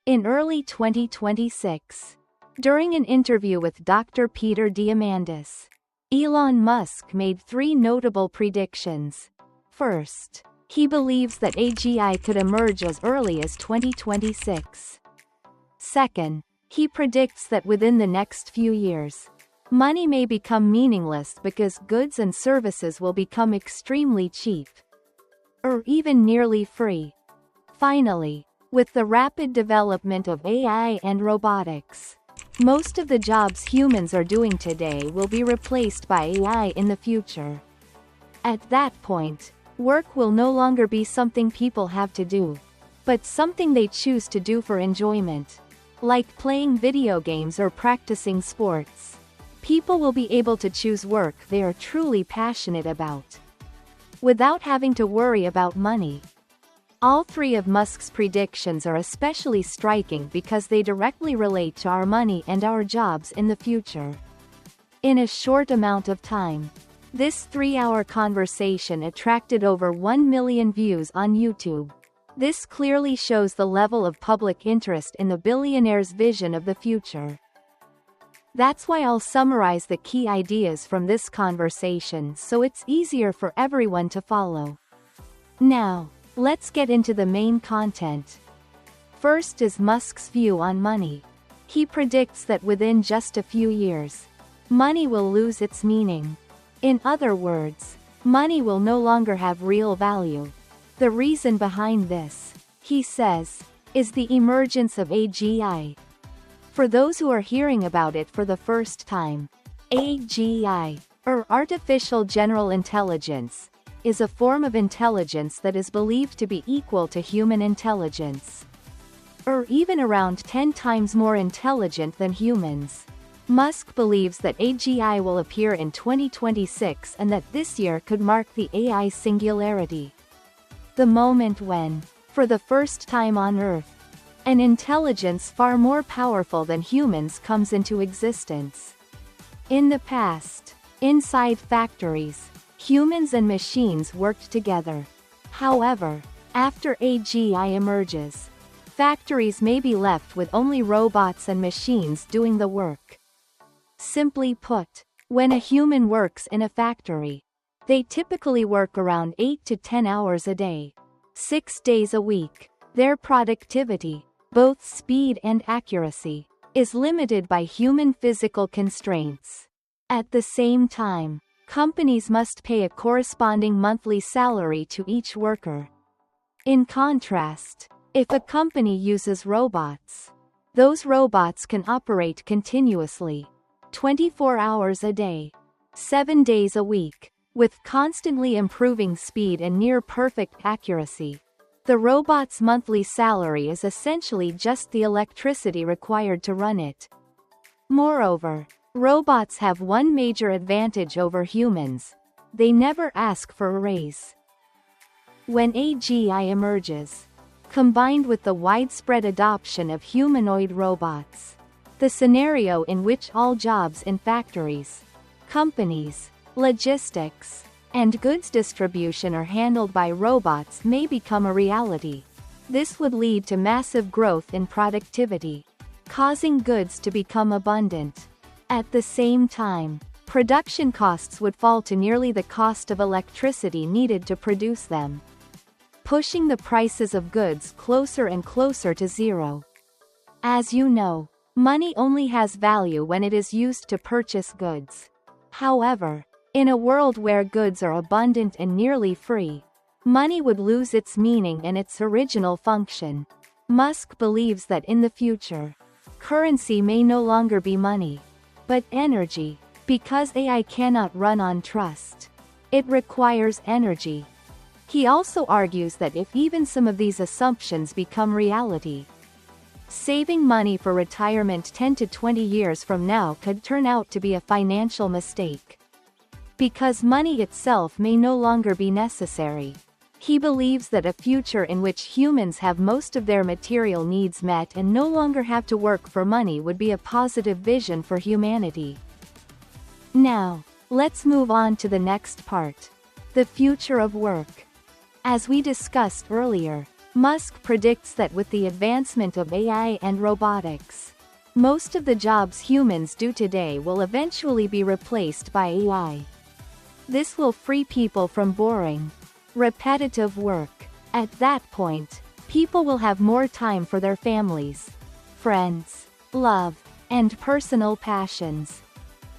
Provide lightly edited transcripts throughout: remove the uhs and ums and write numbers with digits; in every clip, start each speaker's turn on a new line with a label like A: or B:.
A: In early 2026, during an interview with Dr. Peter Diamandis, Elon Musk made three notable predictions. First, he believes that AGI could emerge as early as 2026. Second, he predicts that within the next few years, money may become meaningless because goods and services will become extremely cheap, or even nearly free. Finally, with the rapid development of AI and robotics, most of the jobs humans are doing today will be replaced by AI in the future. At that point, work will no longer be something people have to do, but something they choose to do for enjoyment, like playing video games or practicing sports. People will be able to choose work they are truly passionate about, without having to worry about money. All three of Musk's predictions are especially striking because they directly relate to our money and our jobs in the future. In a short amount of time, this 3-hour conversation attracted over 1 million views on YouTube. This clearly shows the level of public interest in the billionaire's vision of the future. That's why I'll summarize the key ideas from this conversation so it's easier for everyone to follow. Now, let's get into the main content. First is Musk's view on money. He predicts that within just a few years, money will lose its meaning. In other words, money will no longer have real value. The reason behind this, he says, is the emergence of AGI. For those who are hearing about it for the first time, AGI, or Artificial General Intelligence, is a form of intelligence that is believed to be equal to human intelligence, or even around 10 times more intelligent than humans. Musk believes that AGI will appear in 2026 and that this year could mark the AI singularity. The moment when, for the first time on Earth, an intelligence far more powerful than humans comes into existence. In the past, inside factories, humans and machines worked together. However, after AGI emerges, factories may be left with only robots and machines doing the work. Simply put, when a human works in a factory, they typically work around 8 to 10 hours a day, 6 days a week. Their productivity, both speed and accuracy, is limited by human physical constraints. At the same time, companies must pay a corresponding monthly salary to each worker. In contrast, if a company uses robots, those robots can operate continuously, 24 hours a day, 7 days a week, with constantly improving speed and near-perfect accuracy. The robot's monthly salary is essentially just the electricity required to run it. Moreover, robots have one major advantage over humans: they never ask for a raise. When AGI emerges, combined with the widespread adoption of humanoid robots, the scenario in which all jobs in factories, companies, logistics, and goods distribution are handled by robots may become a reality. This would lead to massive growth in productivity, causing goods to become abundant. At the same time, production costs would fall to nearly the cost of electricity needed to produce them, pushing the prices of goods closer and closer to zero. As you know, money only has value when it is used to purchase goods. However, in a world where goods are abundant and nearly free, money would lose its meaning and its original function. Musk believes that in the future, currency may no longer be money, but energy, because AI cannot run on trust. It requires energy. He also argues that if even some of these assumptions become reality, saving money for retirement 10 to 20 years from now could turn out to be a financial mistake, because money itself may no longer be necessary. He believes that a future in which humans have most of their material needs met and no longer have to work for money would be a positive vision for humanity. Now, let's move on to the next part: the future of work. As we discussed earlier, Musk predicts that with the advancement of AI and robotics, most of the jobs humans do today will eventually be replaced by AI. This will free people from boring, repetitive work. At that point, people will have more time for their families, friends, love, and personal passions.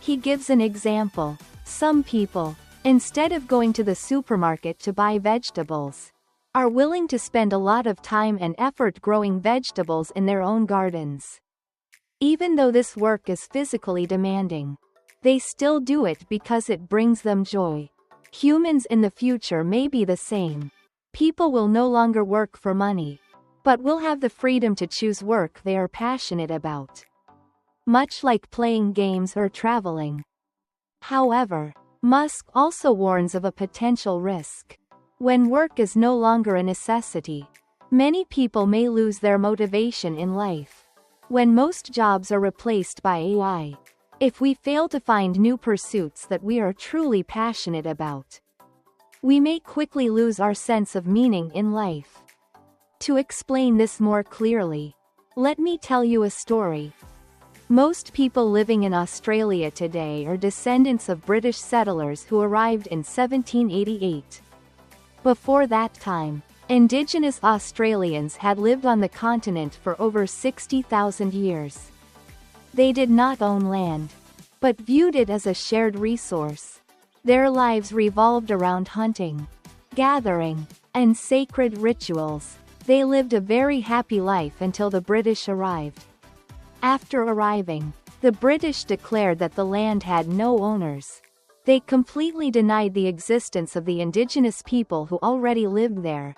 A: He gives an example. Some people, instead of going to the supermarket to buy vegetables, are willing to spend a lot of time and effort growing vegetables in their own gardens. Even though this work is physically demanding, they still do it because it brings them joy. Humans in the future may be the same. People will no longer work for money, but will have the freedom to choose work they are passionate about, much like playing games or traveling. However, Musk also warns of a potential risk. When work is no longer a necessity, many people may lose their motivation in life. When most jobs are replaced by AI, if we fail to find new pursuits that we are truly passionate about, we may quickly lose our sense of meaning in life. To explain this more clearly, let me tell you a story. Most people living in Australia today are descendants of British settlers who arrived in 1788. Before that time, Indigenous Australians had lived on the continent for over 60,000 years. They did not own land, but viewed it as a shared resource. Their lives revolved around hunting, gathering, and sacred rituals. They lived a very happy life until the British arrived. After arriving, the British declared that the land had no owners. They completely denied the existence of the indigenous people who already lived there.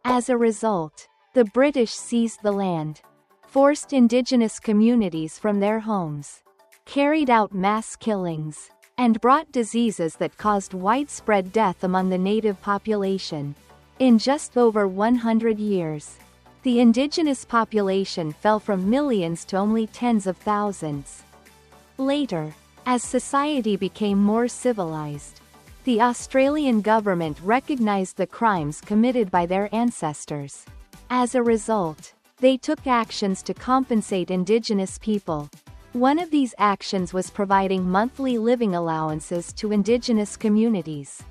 A: As a result, the British seized the land, forced indigenous communities from their homes, carried out mass killings, and brought diseases that caused widespread death among the native population. In just over 100 years, the indigenous population fell from millions to only tens of thousands. Later, as society became more civilized, the Australian government recognized the crimes committed by their ancestors. As a result, they took actions to compensate Indigenous people. One of these actions was providing monthly living allowances to Indigenous communities.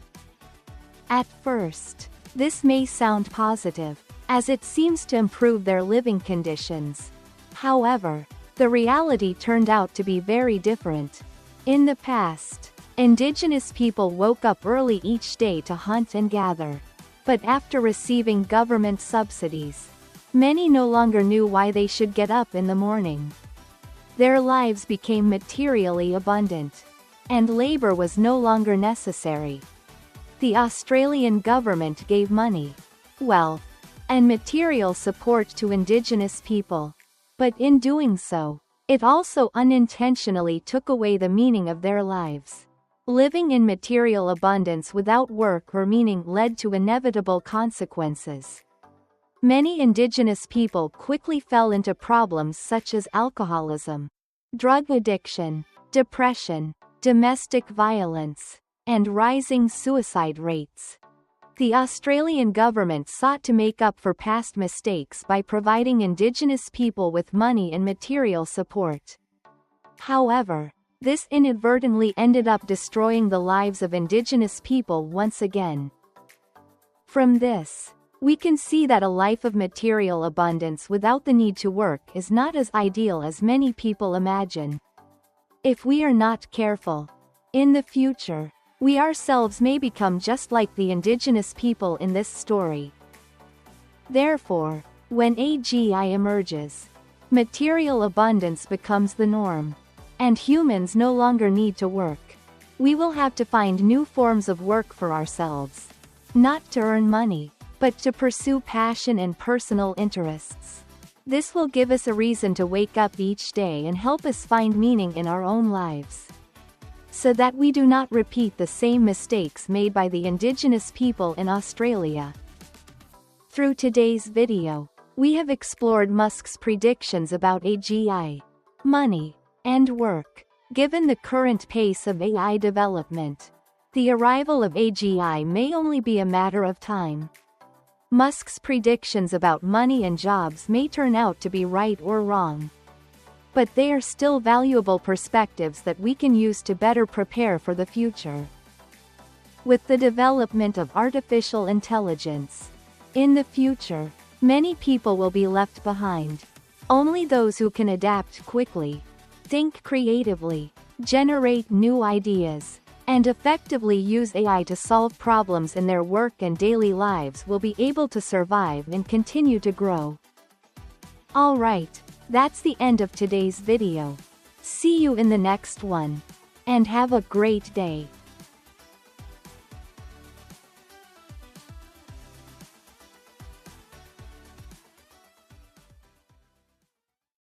A: At first, this may sound positive, as it seems to improve their living conditions. However, the reality turned out to be very different. In the past, Indigenous people woke up early each day to hunt and gather. But after receiving government subsidies, many no longer knew why they should get up in the morning. Their lives became materially abundant, and labor was no longer necessary. The Australian government gave money, wealth, and material support to Indigenous people. But in doing so, it also unintentionally took away the meaning of their lives. Living in material abundance without work or meaning led to inevitable consequences. Many Indigenous people quickly fell into problems such as alcoholism, drug addiction, depression, domestic violence, and rising suicide rates. The Australian government sought to make up for past mistakes by providing Indigenous people with money and material support. However, this inadvertently ended up destroying the lives of Indigenous people once again. From this, we can see that a life of material abundance without the need to work is not as ideal as many people imagine. If we are not careful, in the future, we ourselves may become just like the Indigenous people in this story. Therefore, when AGI emerges, material abundance becomes the norm, and humans no longer need to work. We will have to find new forms of work for ourselves, not to earn money, but to pursue passion and personal interests. This will give us a reason to wake up each day and help us find meaning in our own lives, so that we do not repeat the same mistakes made by the Indigenous people in Australia. Through today's video, we have explored Musk's predictions about AGI, money, and work. Given the current pace of AI development, the arrival of AGI may only be a matter of time. Musk's predictions about money and jobs may turn out to be right or wrong. But they are still valuable perspectives that we can use to better prepare for the future. With the development of artificial intelligence, in the future, many people will be left behind. Only those who can adapt quickly, think creatively, generate new ideas, and effectively use AI to solve problems in their work and daily lives will be able to survive and continue to grow. Alright, that's the end of today's video. See you in the next one. And have a great day.